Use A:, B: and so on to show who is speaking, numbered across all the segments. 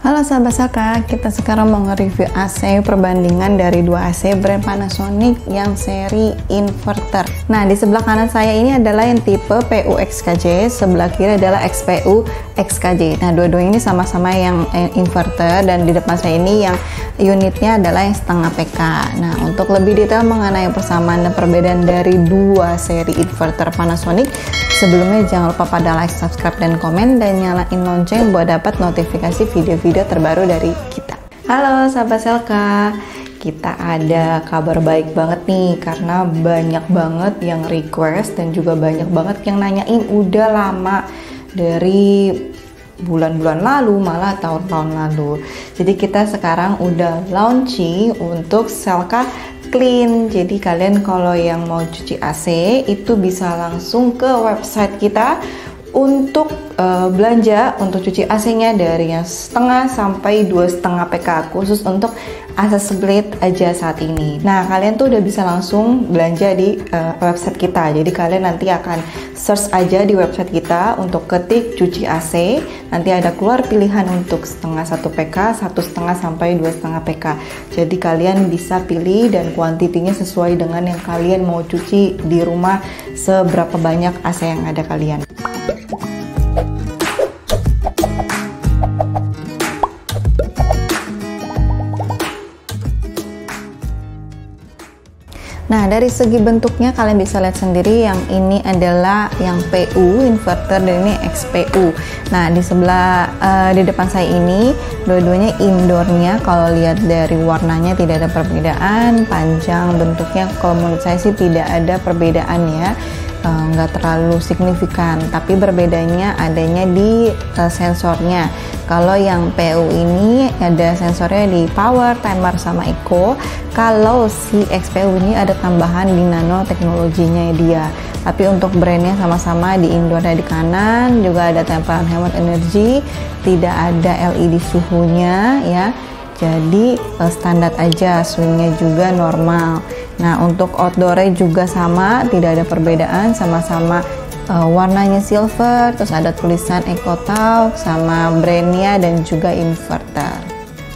A: Halo sahabat Saka, kita sekarang mau nge-review AC perbandingan dari dua AC brand Panasonic yang seri inverter. Nah, di sebelah kanan saya ini adalah yang tipe PU XKJ, sebelah kiri adalah XPU XKJ. Nah, dua-duanya ini sama-sama yang inverter, dan di depan saya ini yang unitnya adalah yang setengah PK. Nah, untuk lebih detail mengenai persamaan dan perbedaan dari dua seri inverter Panasonic, sebelumnya jangan lupa pada like, subscribe, dan komen, dan nyalain lonceng buat dapat notifikasi video-video terbaru dari kita. Halo sahabat Selka, kita ada kabar baik banget nih, karena banyak banget yang request dan juga banyak banget yang nanyain udah lama, dari bulan-bulan lalu, malah tahun-tahun lalu. Jadi kita sekarang udah launching untuk Selka Clean. Jadi kalian kalau yang mau cuci AC itu bisa langsung ke website kita untuk belanja untuk cuci AC-nya dari yang setengah sampai 2,5 PK, khusus untuk AC split aja saat ini. Nah, kalian tuh udah bisa langsung belanja di website kita. Jadi kalian nanti akan search aja di website kita untuk ketik cuci AC, nanti ada keluar pilihan untuk setengah 1 PK, 1,5 sampai 2,5 PK. Jadi kalian bisa pilih dan kuantitinya sesuai dengan yang kalian mau cuci di rumah, seberapa banyak AC yang ada kalian. Nah, dari segi bentuknya kalian bisa lihat sendiri, yang ini adalah yang PU inverter dan ini XPU. Nah, di sebelah di depan saya ini dua-duanya indoornya. Kalau lihat dari warnanya tidak ada perbedaan, panjang bentuknya kalau menurut saya sih tidak ada perbedaan ya, nggak terlalu signifikan. Tapi berbedanya adanya di sensornya. Kalau yang PU ini ada sensornya di power, timer, sama eco. Kalau si XPU ini ada tambahan di nano teknologinya dia. Tapi untuk brandnya sama-sama di indoor dan di kanan, juga ada tempelan hemat energi, tidak ada LED suhunya ya. Jadi standar aja, swingnya juga normal. Nah, untuk outdoornya juga sama, tidak ada perbedaan, sama-sama warnanya silver, terus ada tulisan EcoTalk sama brandnya dan juga inverter.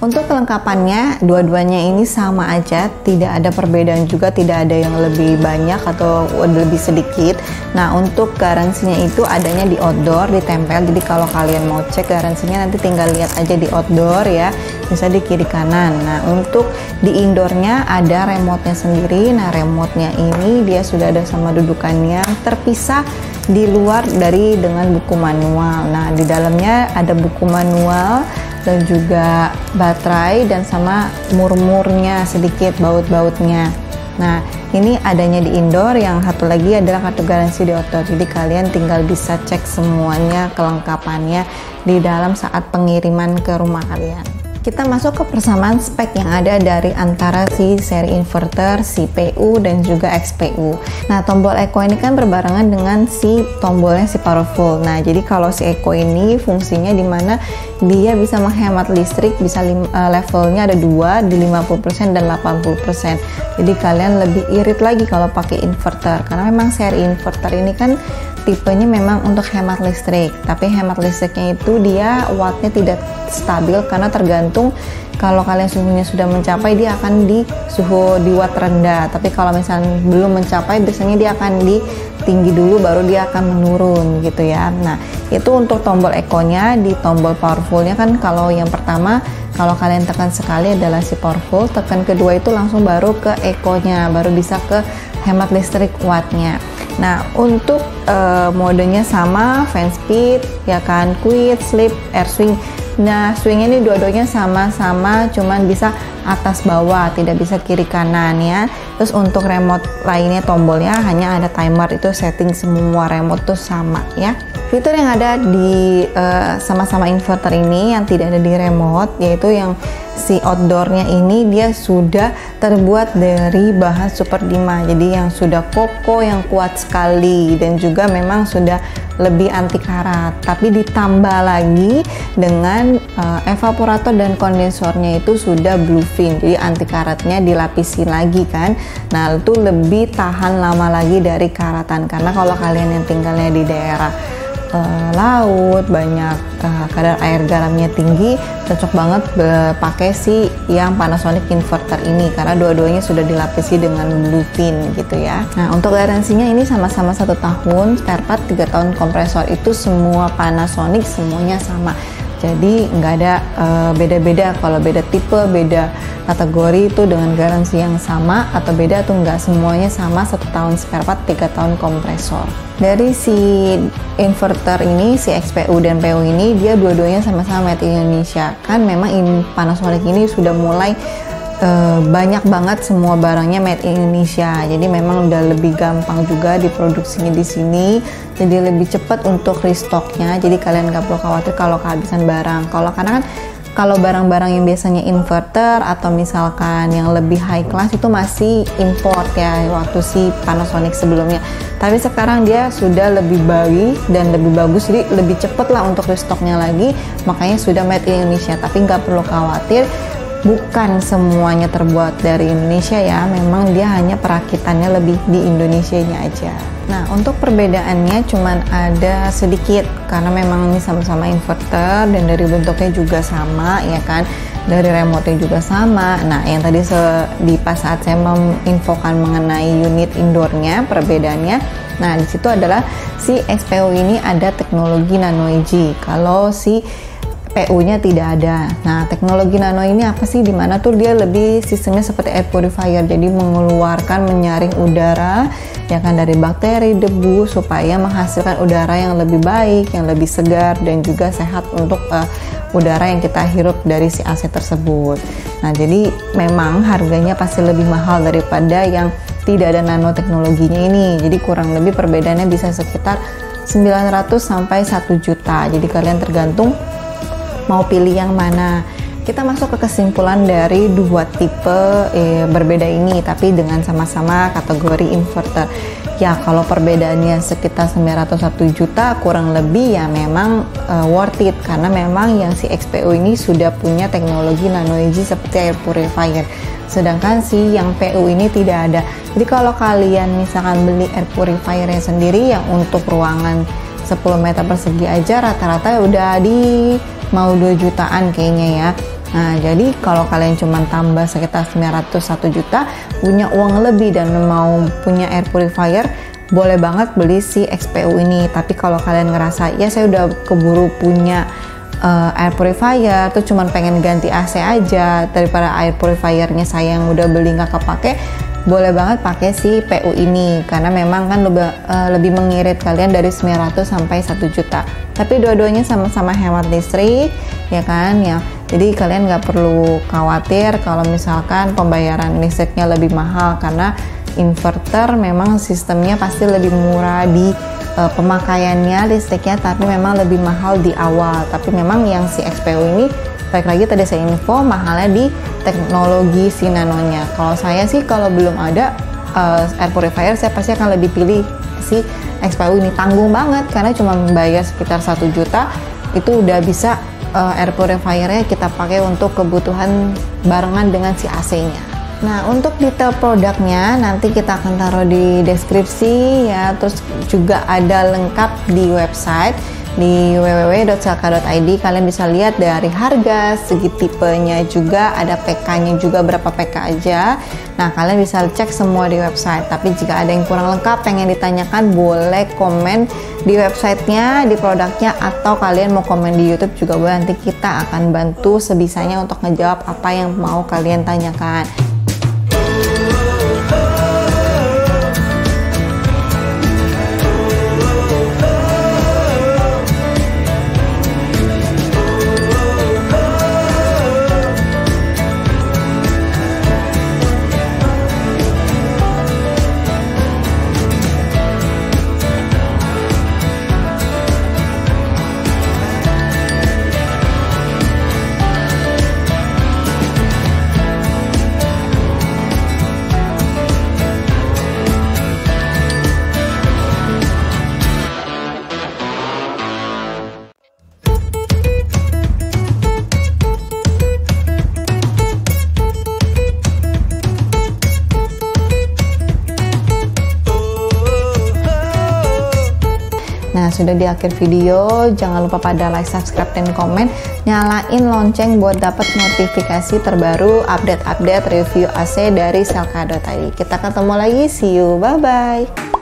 A: Untuk kelengkapannya, dua-duanya ini sama aja, tidak ada perbedaan juga, tidak ada yang lebih banyak atau lebih sedikit. Nah, untuk garansinya itu adanya di outdoor, ditempel. Jadi kalau kalian mau cek garansinya nanti tinggal lihat aja di outdoor ya, bisa di kiri kanan. Nah, untuk di indoornya ada remote-nya sendiri. Nah, remote-nya ini dia sudah ada sama dudukannya, terpisah di luar dari dengan buku manual. Nah, di dalamnya ada buku manual dan juga baterai dan sama murmurnya sedikit, baut-bautnya. Nah, ini adanya di indoor, yang satu lagi adalah kartu garansi di outdoor. Jadi kalian tinggal bisa cek semuanya kelengkapannya di dalam saat pengiriman ke rumah kalian. Kita masuk ke persamaan spek yang ada dari antara si seri inverter, si PU, dan juga XPU. Nah, tombol eco ini kan berbarengan dengan si tombolnya si powerful. Nah, jadi kalau si eco ini fungsinya dimana dia bisa menghemat listrik, bisa levelnya ada dua, di 50% dan 80%. Jadi kalian lebih irit lagi kalau pakai inverter, karena memang seri inverter ini kan tipenya memang untuk hemat listrik, tapi hemat listriknya itu dia wattnya tidak stabil karena tergantung. Kalau kalian suhunya sudah mencapai, dia akan di suhu di watt rendah, tapi kalau misalnya belum mencapai, biasanya dia akan di tinggi dulu baru dia akan menurun gitu ya. Nah, itu untuk tombol eco-nya. Di tombol powerful-nya kan kalau yang pertama kalau kalian tekan sekali adalah si powerful, tekan kedua itu langsung baru ke eco-nya, baru bisa ke hemat listrik wattnya. Nah, untuk modenya sama, fan speed ya kan, quiet, sleep, air swing. Nah, swing ini dua-duanya sama-sama, cuman bisa atas bawah, tidak bisa kiri kanan ya. Terus untuk remote lainnya, tombolnya hanya ada timer, itu setting semua remote tuh sama ya. Fitur yang ada di sama-sama inverter ini yang tidak ada di remote, yaitu yang si outdoornya ini dia sudah terbuat dari bahan super Dima, jadi yang sudah kokoh, yang kuat sekali, dan juga memang sudah lebih anti karat. Tapi ditambah lagi dengan evaporator dan kondensornya itu sudah bluefin, jadi anti karatnya dilapisin lagi kan. Nah, itu lebih tahan lama lagi dari karatan, karena kalau kalian yang tinggalnya di daerah laut, banyak kadar air garamnya tinggi, cocok banget pakai si yang Panasonic inverter ini karena dua-duanya sudah dilapisi dengan bluefin gitu ya. Nah, untuk garansinya ini sama-sama 1 tahun, spare part 3 tahun, kompresor itu semua Panasonic semuanya sama. Jadi nggak ada beda-beda, kalau beda tipe, beda kategori itu dengan garansi yang sama atau beda atau nggak, semuanya sama 1 tahun spare part, 3 tahun kompresor. Dari si inverter ini, si XPU dan PU ini, dia dua-duanya sama-sama made in Indonesia. Kan memang Panasonic ini sudah mulai banyak banget semua barangnya made in Indonesia, jadi memang udah lebih gampang juga diproduksinya di sini, jadi lebih cepat untuk restocknya, jadi kalian nggak perlu khawatir kalau kehabisan barang. Karena kan kalau barang-barang yang biasanya inverter atau misalkan yang lebih high class itu masih import ya waktu si Panasonic sebelumnya, tapi sekarang dia sudah lebih baik dan lebih bagus, jadi lebih cepat lah untuk restocknya lagi, makanya sudah made in Indonesia. Tapi nggak perlu khawatir, bukan semuanya terbuat dari Indonesia ya, memang dia hanya perakitannya lebih di Indonesianya aja. Nah, untuk perbedaannya cuman ada sedikit karena memang ini sama-sama inverter dan dari bentuknya juga sama ya kan, dari remote-nya juga sama. Nah, yang tadi di pas saat saya menginfokan mengenai unit indoornya, perbedaannya, nah di situ adalah si XPU ini ada teknologi Nano EG, kalau si PU-nya tidak ada. Nah, teknologi nano ini apa sih? Dimana tuh dia lebih sistemnya seperti air purifier, jadi menyaring udara ya kan dari bakteri, debu, supaya menghasilkan udara yang lebih baik, yang lebih segar dan juga sehat untuk udara yang kita hirup dari si AC tersebut. Nah, jadi memang harganya pasti lebih mahal daripada yang tidak ada nanoteknologinya ini. Jadi kurang lebih perbedaannya bisa sekitar 900 sampai 1 juta. Jadi kalian tergantung mau pilih yang mana. Kita masuk ke kesimpulan dari dua tipe berbeda ini, tapi dengan sama-sama kategori inverter. Ya, kalau perbedaannya sekitar 901 juta kurang lebih ya memang worth it, karena memang yang si XPU ini sudah punya teknologi Nano EG seperti air purifier, sedangkan si yang PU ini tidak ada. Jadi kalau kalian misalkan beli air purifiernya sendiri yang untuk ruangan 10 meter persegi aja rata-rata udah di mau 2 jutaan kayaknya ya. Nah, jadi kalau kalian cuma tambah sekitar 901 juta, punya uang lebih dan mau punya air purifier, boleh banget beli si XPU ini. Tapi kalau kalian ngerasa, ya saya udah keburu punya air purifier, tuh cuma pengen ganti AC aja, daripada air purifiernya saya yang udah beli nggak kepake, boleh banget pakai si PU ini, karena memang kan lebih mengirit kalian dari 900 sampai 1 juta. Tapi dua-duanya sama-sama hemat listrik ya kan ya. Jadi kalian nggak perlu khawatir kalau misalkan pembayaran listriknya lebih mahal, karena inverter memang sistemnya pasti lebih murah di pemakaiannya listriknya, tapi memang lebih mahal di awal. Tapi memang yang si XPU ini, balik lagi tadi saya info, mahalnya di teknologi si nanonya. Kalau saya sih kalau belum ada air purifier, saya pasti akan lebih pilih si XPU ini. Tanggung banget karena cuma bayar sekitar 1 juta itu udah bisa air purifiernya kita pakai untuk kebutuhan barengan dengan si AC-nya. Nah, untuk detail produknya nanti kita akan taruh di deskripsi ya, terus juga ada lengkap di website di www.selka.id. Kalian bisa lihat dari harga, segi tipenya juga, ada PK-nya juga berapa PK aja. Nah, kalian bisa cek semua di website. Tapi jika ada yang kurang lengkap, pengen ditanyakan, boleh komen di websitenya, di produknya, atau kalian mau komen di YouTube juga boleh. Nanti kita akan bantu sebisanya untuk ngejawab apa yang mau kalian tanyakan. sudah di akhir video, jangan lupa pada like, subscribe, dan komen. Nyalain lonceng buat dapat notifikasi terbaru update-update review AC dari Selcado tadi. Kita ketemu lagi, see you, bye-bye.